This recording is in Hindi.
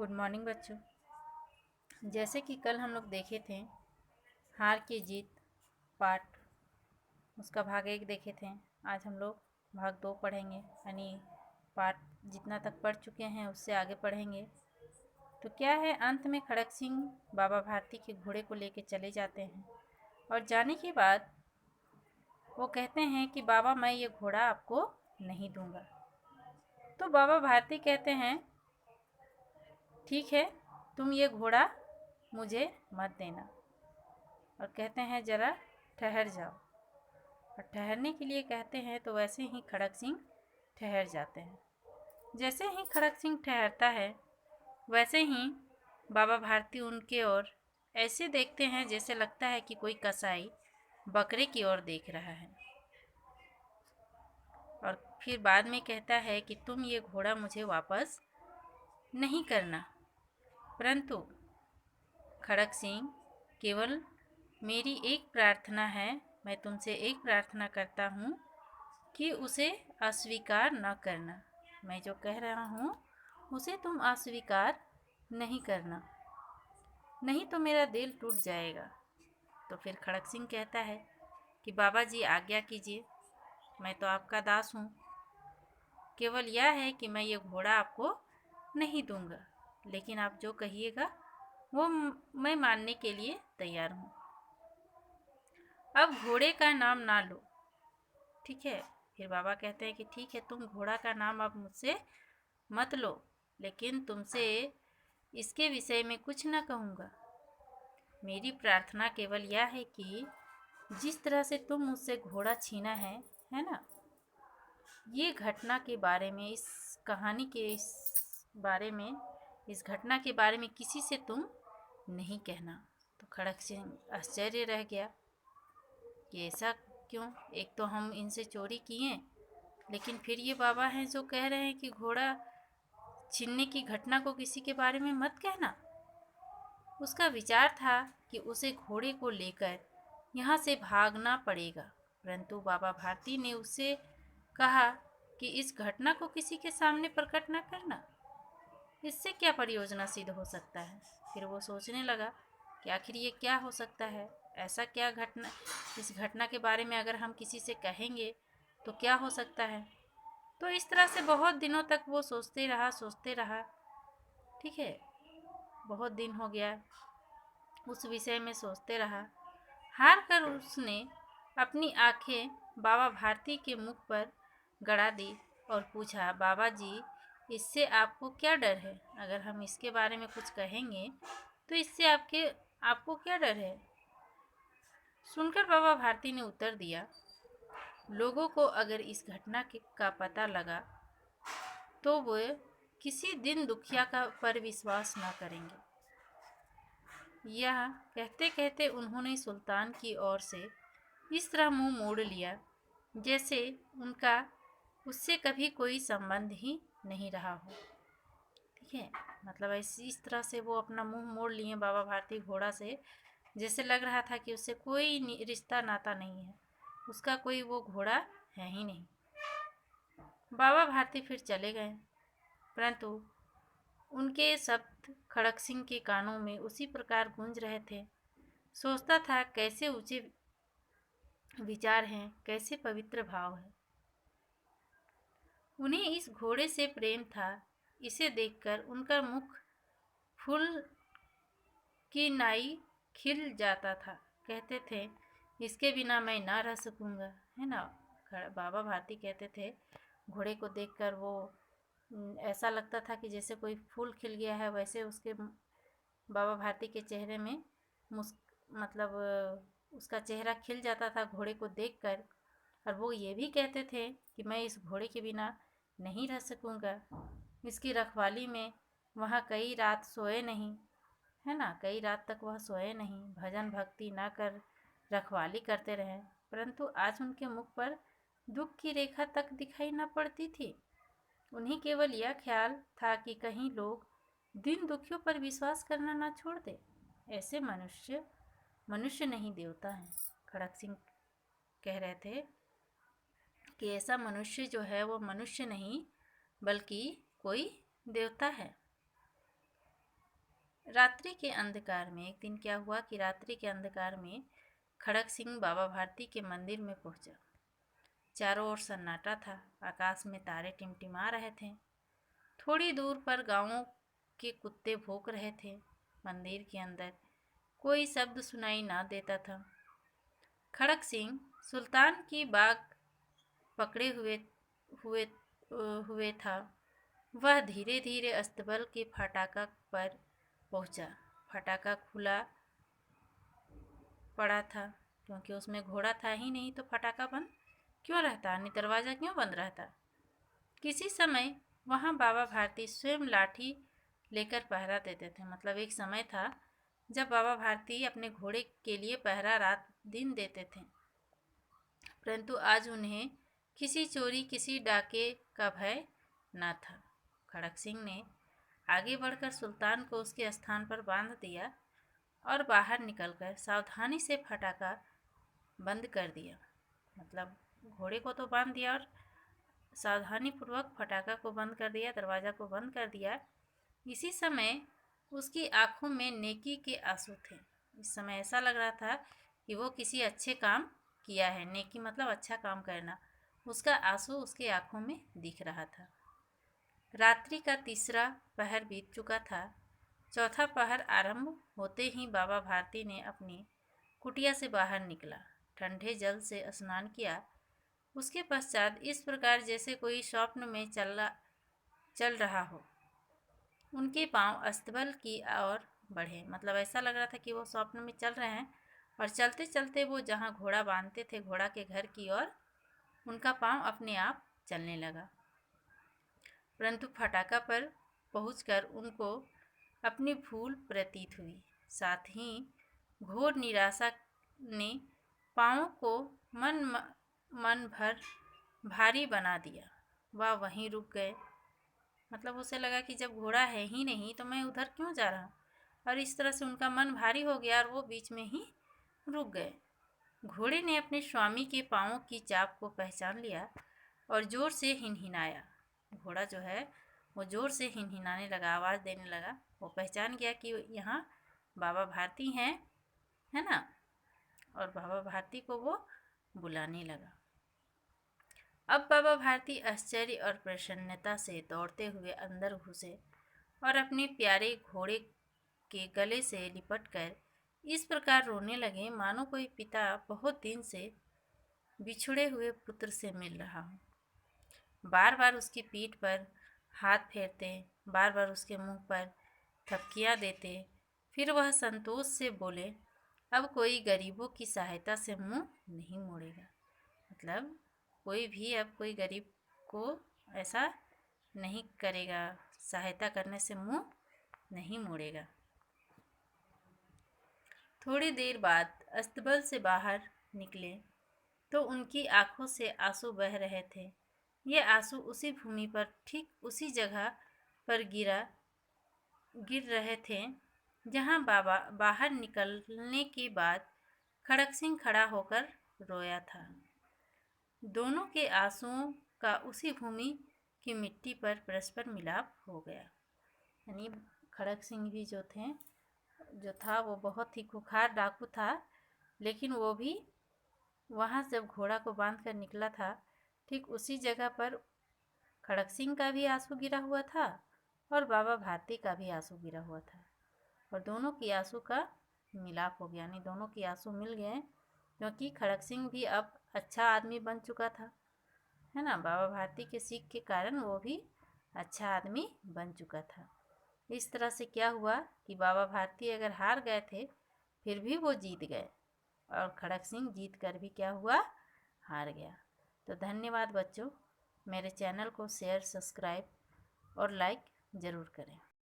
गुड मॉर्निंग बच्चों। जैसे कि कल हम लोग देखे थे हार की जीत पार्ट, उसका भाग 1 देखे थे। आज हम लोग भाग 2 पढ़ेंगे, यानी पार्ट जितना तक पढ़ चुके हैं उससे आगे पढ़ेंगे। तो क्या है, अंत में खड़क सिंह बाबा भारती के घोड़े को लेके चले जाते हैं और जाने के बाद वो कहते हैं कि बाबा मैं ये घोड़ा आपको नहीं दूंगा। तो बाबा भारती कहते हैं ठीक है, तुम ये घोड़ा मुझे मत देना, और कहते हैं ज़रा ठहर जाओ। और ठहरने के लिए कहते हैं तो वैसे ही खड़क सिंह ठहर जाते हैं। जैसे ही खड़क सिंह ठहरता है वैसे ही बाबा भारती उनके ओर ऐसे देखते हैं जैसे लगता है कि कोई कसाई बकरे की ओर देख रहा है। और फिर बाद में कहता है कि तुम ये घोड़ा मुझे वापस नहीं करना, परंतु खड़क सिंह केवल मेरी एक प्रार्थना है, मैं तुमसे एक प्रार्थना करता हूँ कि उसे अस्वीकार न करना। मैं जो कह रहा हूँ उसे तुम अस्वीकार नहीं करना, नहीं तो मेरा दिल टूट जाएगा। तो फिर खड़क सिंह कहता है कि बाबा जी आज्ञा कीजिए, मैं तो आपका दास हूँ, केवल यह है कि मैं ये घोड़ा आपको नहीं दूंगा, लेकिन आप जो कहिएगा वो मैं मानने के लिए तैयार हूँ। अब घोड़े का नाम ना लो, ठीक है। फिर बाबा कहते हैं कि ठीक है, तुम घोड़ा का नाम अब मुझसे मत लो, लेकिन तुमसे इसके विषय में कुछ ना कहूँगा। मेरी प्रार्थना केवल यह है कि जिस तरह से तुम मुझसे घोड़ा छीना है ना, ये घटना के बारे में, इस कहानी के बारे में, इस घटना के बारे में किसी से तुम नहीं कहना। तो खड़क सिंह आश्चर्य रह गया कि ऐसा क्यों, एक तो हम इनसे चोरी किए, लेकिन फिर ये बाबा हैं जो कह रहे हैं कि घोड़ा छीनने की घटना को किसी के बारे में मत कहना। उसका विचार था कि उसे घोड़े को लेकर यहाँ से भागना पड़ेगा, परंतु बाबा भारती ने उससे कहा कि इस घटना को किसी के सामने प्रकट न करना, इससे क्या प्रयोजन सिद्ध हो सकता है। फिर वो सोचने लगा कि आखिर ये क्या हो सकता है, ऐसा क्या घटना, इस घटना के बारे में अगर हम किसी से कहेंगे तो क्या हो सकता है। तो इस तरह से बहुत दिनों तक वो सोचते रहा, ठीक है। बहुत दिन हो गया, उस विषय में सोचते रहा। हार कर उसने अपनी आंखें बाबा भारती के मुख पर गड़ा दी और पूछा, बाबा जी इससे आपको क्या डर है, अगर हम इसके बारे में कुछ कहेंगे तो इससे आपको क्या डर है। सुनकर बाबा भारती ने उत्तर दिया, लोगों को अगर इस घटना का पता लगा तो वे किसी दिन दुखिया का पर विश्वास न करेंगे। यह कहते कहते उन्होंने सुल्तान की ओर से इस तरह मुंह मोड़ लिया जैसे उनका उससे कभी कोई संबंध ही नहीं रहा हो, ठीक है। मतलब इस तरह से वो अपना मुंह मोड़ लिए बाबा भारती घोड़ा से, जैसे लग रहा था कि उससे कोई रिश्ता नाता नहीं है, उसका कोई वो घोड़ा है ही नहीं। बाबा भारती फिर चले गए, परंतु उनके शब्द खड़क सिंह के कानों में उसी प्रकार गूंज रहे थे। सोचता था कैसे ऊंचे विचार हैं, कैसे पवित्र भाव है। उन्हें इस घोड़े से प्रेम था, इसे देखकर उनका मुख फूल की नाई खिल जाता था। कहते थे इसके बिना मैं ना रह सकूंगा, है ना। बाबा भारती कहते थे घोड़े को देखकर वो ऐसा लगता था कि जैसे कोई फूल खिल गया है, वैसे उसके बाबा भारती के चेहरे में मतलब उसका चेहरा खिल जाता था घोड़े को देखकर। और वो ये भी कहते थे कि मैं इस घोड़े के बिना नहीं रह सकूंगा, इसकी रखवाली में वहाँ कई रात सोए नहीं, है ना, कई रात तक वह सोए नहीं, भजन भक्ति ना कर रखवाली करते रहे, परंतु आज उनके मुख पर दुख की रेखा तक दिखाई न पड़ती थी। उन्हें केवल यह ख्याल था कि कहीं लोग दिन दुखियों पर विश्वास करना ना छोड़ दे। ऐसे मनुष्य मनुष्य नहीं देवता है। खड़क सिंह कह रहे थे कि ऐसा मनुष्य जो है वो मनुष्य नहीं बल्कि कोई देवता है। रात्रि के अंधकार में एक दिन क्या हुआ कि रात्रि के अंधकार में खड़क सिंह बाबा भारती के मंदिर में पहुंचा। चारों ओर सन्नाटा था, आकाश में तारे टिमटिमा रहे थे। थोड़ी दूर पर गांवों के कुत्ते भौंक रहे थे। मंदिर के अंदर कोई शब्द सुनाई ना देता था। खड़क सिंह सुल्तान की बाग पकड़े हुए हुए था। वह धीरे धीरे अस्तबल के फाटक पर पहुंचा। फाटक खुला पड़ा था क्योंकि उसमें घोड़ा था ही नहीं, तो फाटक बंद क्यों रहता, नहीं दरवाज़ा क्यों बंद रहता। किसी समय वहाँ बाबा भारती स्वयं लाठी लेकर पहरा देते थे। मतलब एक समय था जब बाबा भारती अपने घोड़े के लिए पहरा रात दिन देते थे, परंतु आज उन्हें किसी चोरी किसी डाके का भय न था। खड़क सिंह ने आगे बढ़कर सुल्तान को उसके स्थान पर बांध दिया और बाहर निकलकर सावधानी से फटाका बंद कर दिया। मतलब घोड़े को तो बांध दिया और सावधानी पूर्वक फटाका को बंद कर दिया, दरवाज़ा को बंद कर दिया। इसी समय उसकी आंखों में नेकी के आंसू थे। इस समय ऐसा लग रहा था कि वो किसी अच्छे काम किया है। नेकी मतलब अच्छा काम करना। उसका आंसू उसकी आंखों में दिख रहा था। रात्रि का तीसरा पहर बीत चुका था। चौथा पहर आरंभ होते ही बाबा भारती ने अपनी कुटिया से बाहर निकला, ठंडे जल से स्नान किया। उसके पश्चात इस प्रकार जैसे कोई स्वप्न में चल रहा हो, उनके पांव अस्तबल की ओर बढ़े। मतलब ऐसा लग रहा था कि वो स्वप्न में चल रहे हैं और चलते चलते वो जहाँ घोड़ा बांधते थे, घोड़ा के घर की ओर उनका पांव अपने आप चलने लगा। परंतु फटाका पर पहुंचकर उनको अपनी भूल प्रतीत हुई। साथ ही घोर निराशा ने पाँवों को मन भर भारी बना दिया। वह वहीं रुक गए। मतलब उसे लगा कि जब घोड़ा है ही नहीं तो मैं उधर क्यों जा रहा हूँ, और इस तरह से उनका मन भारी हो गया और वो बीच में ही रुक गए। घोड़े ने अपने स्वामी के पाँवों की चाप को पहचान लिया और जोर से हिनहिनाया। घोड़ा जो है वो जोर से हिनहिनाने लगा, आवाज़ देने लगा। वो पहचान गया कि यहाँ बाबा भारती हैं, है ना, और बाबा भारती को वो बुलाने लगा। अब बाबा भारती आश्चर्य और प्रसन्नता से दौड़ते हुए अंदर घुसे और अपने प्यारे घोड़े के गले से लिपटकर इस प्रकार रोने लगे मानो कोई पिता बहुत दिन से बिछुड़े हुए पुत्र से मिल रहा हो। बार बार उसकी पीठ पर हाथ फेरते, बार बार उसके मुंह पर थपकियां देते। फिर वह संतोष से बोले, अब कोई गरीबों की सहायता से मुंह नहीं मोड़ेगा। मतलब कोई भी अब कोई गरीब को ऐसा नहीं करेगा, सहायता करने से मुंह नहीं मोड़ेगा। थोड़ी देर बाद अस्तबल से बाहर निकले तो उनकी आंखों से आंसू बह रहे थे। ये आंसू उसी भूमि पर ठीक उसी जगह पर गिर रहे थे जहां बाबा बाहर निकलने के बाद खड़क सिंह खड़ा होकर रोया था। दोनों के आंसुओं का उसी भूमि की मिट्टी पर परस्पर मिलाप हो गया। यानी खड़क सिंह भी जो था वो बहुत ही खुखार डाकू था, लेकिन वो भी वहाँ जब घोड़ा को बांध कर निकला था, ठीक उसी जगह पर खड़क सिंह का भी आंसू गिरा हुआ था और बाबा भारती का भी आंसू गिरा हुआ था, और दोनों की आंसू का मिलाप हो गया। यानी दोनों के आंसू मिल गए, क्योंकि खड़क सिंह भी अब अच्छा आदमी बन चुका था, है ना। बाबा भारती के सीख के कारण वो भी अच्छा आदमी बन चुका था। इस तरह से क्या हुआ कि बाबा भारती अगर हार गए थे, फिर भी वो जीत गए, और खड़क सिंह जीत कर भी क्या हुआ, हार गया। तो धन्यवाद बच्चों, मेरे चैनल को शेयर, सब्सक्राइब और लाइक ज़रूर करें।